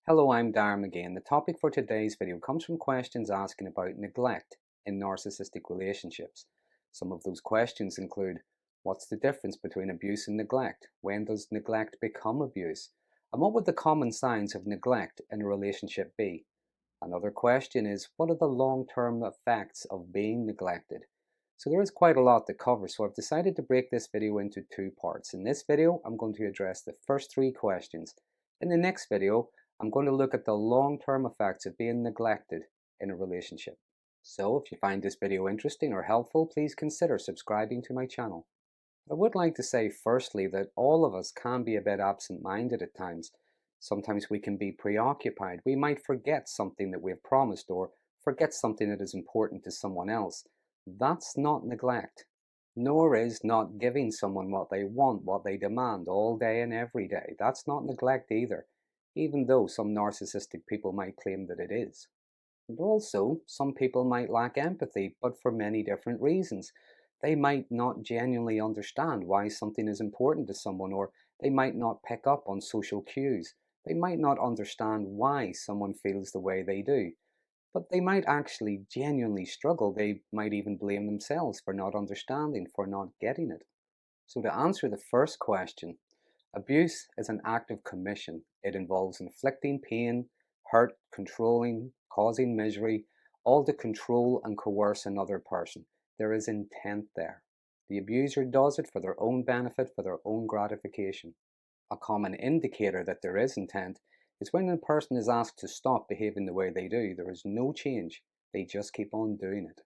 Hello, I'm Darren again. The topic for today's video comes from questions asking about neglect in narcissistic relationships. Some of those questions include, what's the difference between abuse and neglect? When does neglect become abuse? And what would the common signs of neglect in a relationship be? Another question is, what are the long-term effects of being neglected? So there is quite a lot to cover, so I've decided to break this video into two parts. In this video, I'm going to address the first three questions. In the next video, I'm going to look at the long-term effects of being neglected in a relationship. So if you find this video interesting or helpful, please consider subscribing to my channel. I would like to say firstly that all of us can be a bit absent-minded at times. Sometimes we can be preoccupied. We might forget something that we've promised or forget something that is important to someone else. That's not neglect, nor is not giving someone what they want, what they demand all day and every day. That's not neglect either, even though some narcissistic people might claim that it is. And also, some people might lack empathy, but for many different reasons. They might not genuinely understand why something is important to someone, or they might not pick up on social cues. They might not understand why someone feels the way they do, but they might actually genuinely struggle. They might even blame themselves for not understanding, for not getting it. So to answer the first question, abuse is an act of commission. It involves inflicting pain, hurt, controlling, causing misery, all to control and coerce another person. There is intent there. The abuser does it for their own benefit, for their own gratification. A common indicator that there is intent is when a person is asked to stop behaving the way they do. There is no change. They just keep on doing it.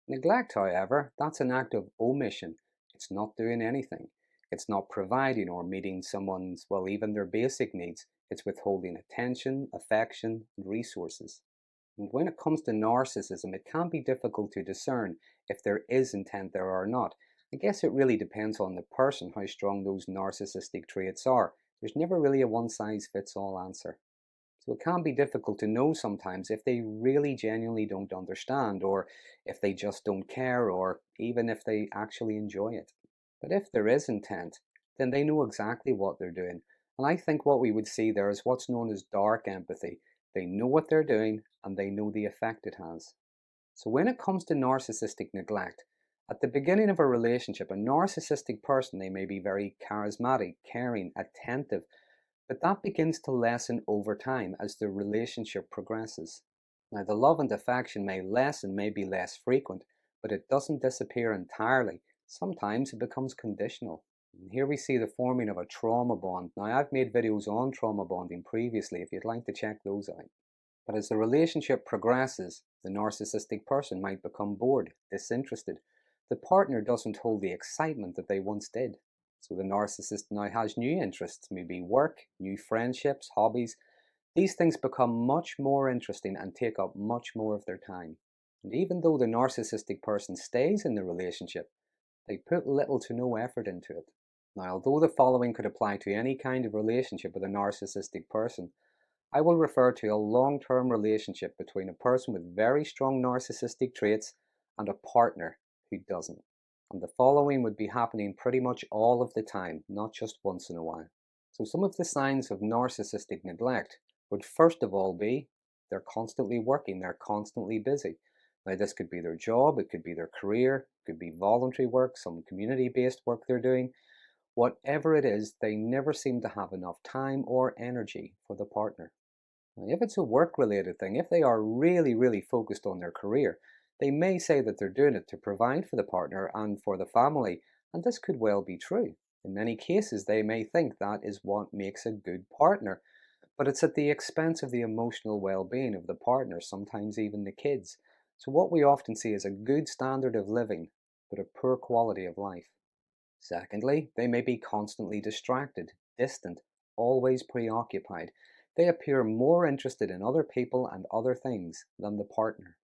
Neglect, however, that's an act of omission. It's not doing anything. It's not providing or meeting someone's, well, even their basic needs. It's withholding attention, affection, and resources. And when it comes to narcissism, it can be difficult to discern if there is intent there or not. I guess it really depends on the person, how strong those narcissistic traits are. There's never really a one-size-fits-all answer. So it can be difficult to know sometimes if they really genuinely don't understand, or if they just don't care, or even if they actually enjoy it. But if there is intent, then they know exactly what they're doing. And I think what we would see there is what's known as dark empathy. They know what they're doing and they know the effect it has. So when it comes to narcissistic neglect, at the beginning of a relationship, a narcissistic person, they may be very charismatic, caring, attentive, but that begins to lessen over time as the relationship progresses. Now, the love and affection may lessen, may be less frequent, but it doesn't disappear entirely. Sometimes it becomes conditional. And here we see the forming of a trauma bond. Now, I've made videos on trauma bonding previously if you'd like to check those out. But as the relationship progresses, the narcissistic person might become bored, disinterested. The partner doesn't hold the excitement that they once did. So the narcissist now has new interests, maybe work, new friendships, hobbies. These things become much more interesting and take up much more of their time. And even though the narcissistic person stays in the relationship, they put little to no effort into it. Now, although the following could apply to any kind of relationship with a narcissistic person, I will refer to a long-term relationship between a person with very strong narcissistic traits and a partner who doesn't. And the following would be happening pretty much all of the time, not just once in a while. So some of the signs of narcissistic neglect would first of all be they're constantly working, they're constantly busy. Now this could be their job, it could be their career, it could be voluntary work, some community-based work they're doing. Whatever it is, they never seem to have enough time or energy for the partner. Now, if it's a work-related thing, if they are really focused on their career, they may say that they're doing it to provide for the partner and for the family, and this could well be true. In many cases, they may think that is what makes a good partner, but it's at the expense of the emotional well-being of the partner, sometimes even the kids. So what we often see is a good standard of living, but a poor quality of life. Secondly, they may be constantly distracted, distant, always preoccupied. They appear more interested in other people and other things than the partner.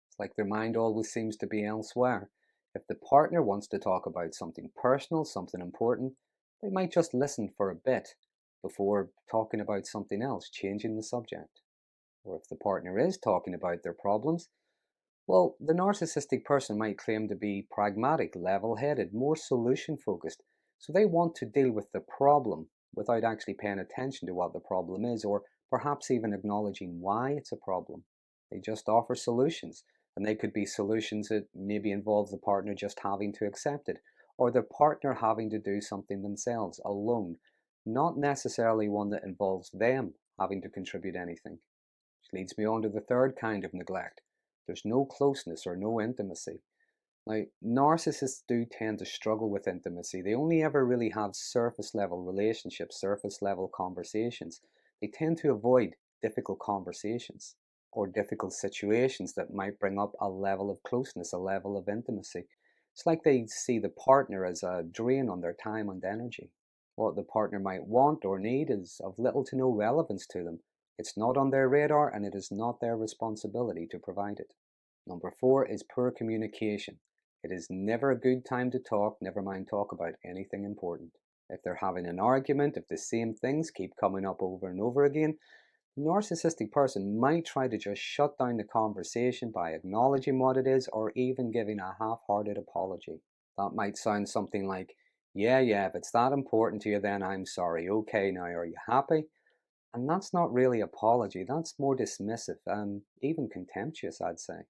It's like their mind always seems to be elsewhere. If the partner wants to talk about something personal, something important, they might just listen for a bit before talking about something else, changing the subject. Or if the partner is talking about their problems, well, the narcissistic person might claim to be pragmatic, level-headed, more solution-focused. So they want to deal with the problem, without actually paying attention to what the problem is, or perhaps even acknowledging why it's a problem. They just offer solutions, and they could be solutions that maybe involve the partner just having to accept it, or the partner having to do something themselves alone, not necessarily one that involves them having to contribute anything. Which leads me on to the third kind of neglect. There's no closeness or no intimacy. Now, narcissists do tend to struggle with intimacy. They only ever really have surface level relationships, surface level conversations. They tend to avoid difficult conversations or difficult situations that might bring up a level of closeness, a level of intimacy. It's like they see the partner as a drain on their time and energy. What the partner might want or need is of little to no relevance to them. It's not on their radar, and it is not their responsibility to provide it. Number four is poor communication. It is never a good time to talk, never mind talk about anything important. If they're having an argument, if the same things keep coming up over and over again, the narcissistic person might try to just shut down the conversation by acknowledging what it is or even giving a half-hearted apology. That might sound something like, yeah, if it's that important to you, then I'm sorry. Okay, now are you happy? And that's not really apology, that's more dismissive and even contemptuous, I'd say.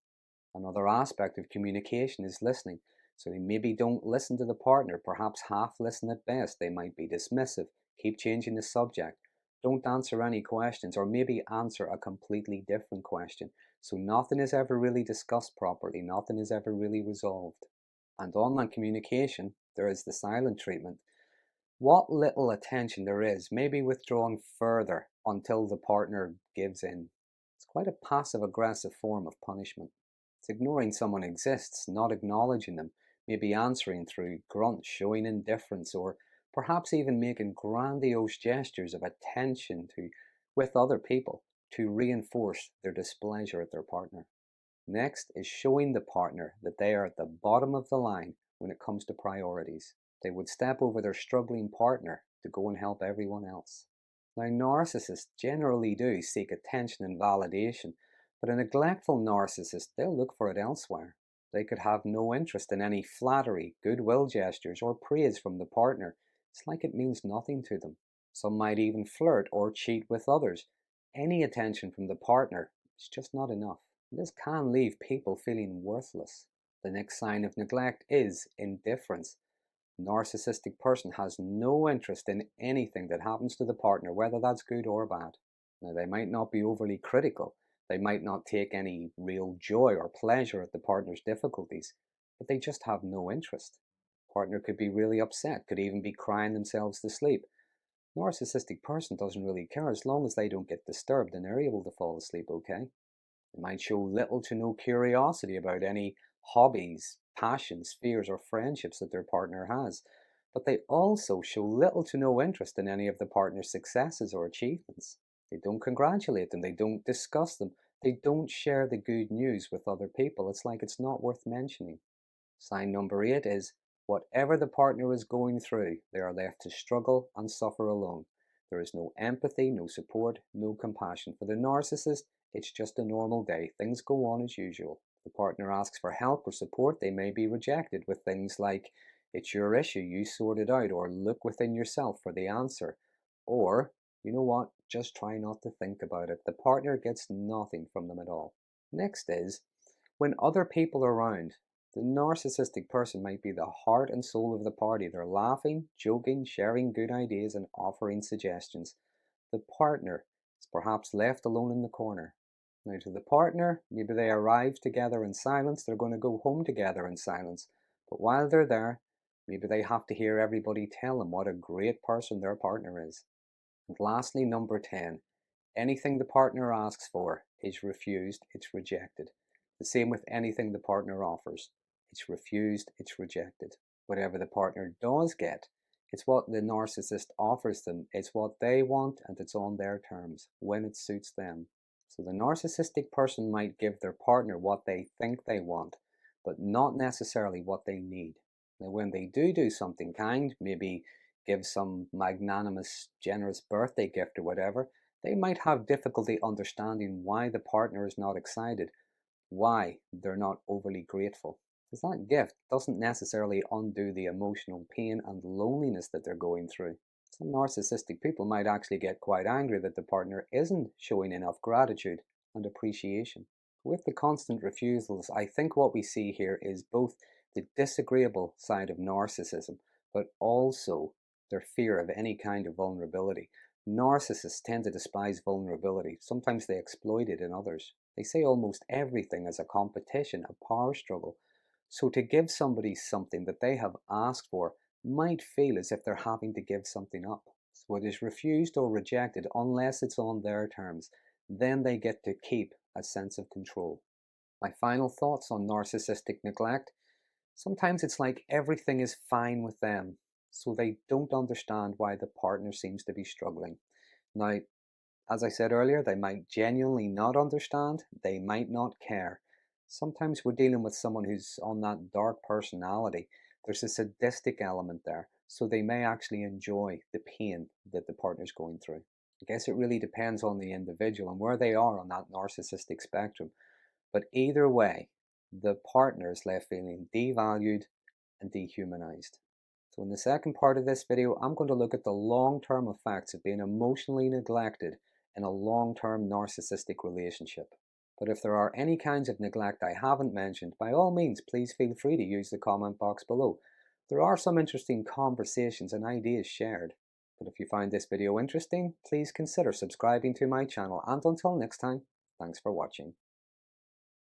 Another aspect of communication is listening. So they maybe don't listen to the partner, perhaps half listen at best. They might be dismissive, keep changing the subject, don't answer any questions, or maybe answer a completely different question. So nothing is ever really discussed properly, nothing is ever really resolved. And on that communication, there is the silent treatment. What little attention there is may be withdrawn further until the partner gives in. It's quite a passive-aggressive form of punishment. It's ignoring someone exists, not acknowledging them, maybe answering through grunts, showing indifference, or perhaps even making grandiose gestures of attention with other people to reinforce their displeasure at their partner. Next is showing the partner that they are at the bottom of the line when it comes to priorities. They would step over their struggling partner to go and help everyone else. Now, narcissists generally do seek attention and validation, but a neglectful narcissist, they'll look for it elsewhere. They could have no interest in any flattery, goodwill gestures, or praise from the partner. It's like it means nothing to them. Some might even flirt or cheat with others. Any attention from the partner is just not enough. This can leave people feeling worthless. The next sign of neglect is indifference. Narcissistic person has no interest in anything that happens to the partner, whether that's good or bad. Now, they might not be overly critical, they might not take any real joy or pleasure at the partner's difficulties, but they just have no interest. Partner could be really upset, could even be crying themselves to sleep. Narcissistic person doesn't really care as long as they don't get disturbed and they're able to fall asleep okay. They might show little to no curiosity about any hobbies, passions, fears, or friendships that their partner has, but they also show little to no interest in any of the partner's successes or achievements. They don't congratulate them, they don't discuss them, they don't share the good news with other people. It's like it's not worth mentioning. Sign number 8 is whatever the partner is going through, they are left to struggle and suffer alone. There is no empathy, no support, no compassion. For the narcissist, it's just a normal day. Things go on as usual. If the partner asks for help or support, they may be rejected with things like, it's your issue, you sort it out, or look within yourself for the answer. Or, you know what, just try not to think about it. The partner gets nothing from them at all. Next is, when other people are around, the narcissistic person might be the heart and soul of the party. They're laughing, joking, sharing good ideas, and offering suggestions. The partner is perhaps left alone in the corner. Now, to the partner, maybe they arrive together in silence, they're going to go home together in silence. But while they're there, maybe they have to hear everybody tell them what a great person their partner is. And lastly, number 10. Anything the partner asks for is refused, it's rejected. The same with anything the partner offers. It's refused, it's rejected. Whatever the partner does get, it's what the narcissist offers them. It's what they want and it's on their terms, when it suits them. So the narcissistic person might give their partner what they think they want, but not necessarily what they need. Now, when they do something kind, maybe give some magnanimous, generous birthday gift or whatever, they might have difficulty understanding why the partner is not excited, why they're not overly grateful. Because that gift doesn't necessarily undo the emotional pain and loneliness that they're going through. Some narcissistic people might actually get quite angry that the partner isn't showing enough gratitude and appreciation. With the constant refusals, I think what we see here is both the disagreeable side of narcissism, but also their fear of any kind of vulnerability. Narcissists tend to despise vulnerability. Sometimes they exploit it in others. They say almost everything as a competition, a power struggle. So to give somebody something that they have asked for might feel as if they're having to give something up. So it is refused or rejected unless it's on their terms. Then they get to keep a sense of control. My final thoughts on narcissistic neglect. Sometimes it's like everything is fine with them, so they don't understand why the partner seems to be struggling. Now, as I said earlier, they might genuinely not understand, they might not care. Sometimes we're dealing with someone who's on that dark personality. There's a sadistic element there, so they may actually enjoy the pain that the partner's going through. I guess it really depends on the individual and where they are on that narcissistic spectrum. But either way, the partner is left feeling devalued and dehumanized. So in the second part of this video, I'm going to look at the long-term effects of being emotionally neglected in a long-term narcissistic relationship. But if there are any kinds of neglect I haven't mentioned, by all means, please feel free to use the comment box below. There are some interesting conversations and ideas shared. But if you find this video interesting, please consider subscribing to my channel. And until next time, thanks for watching.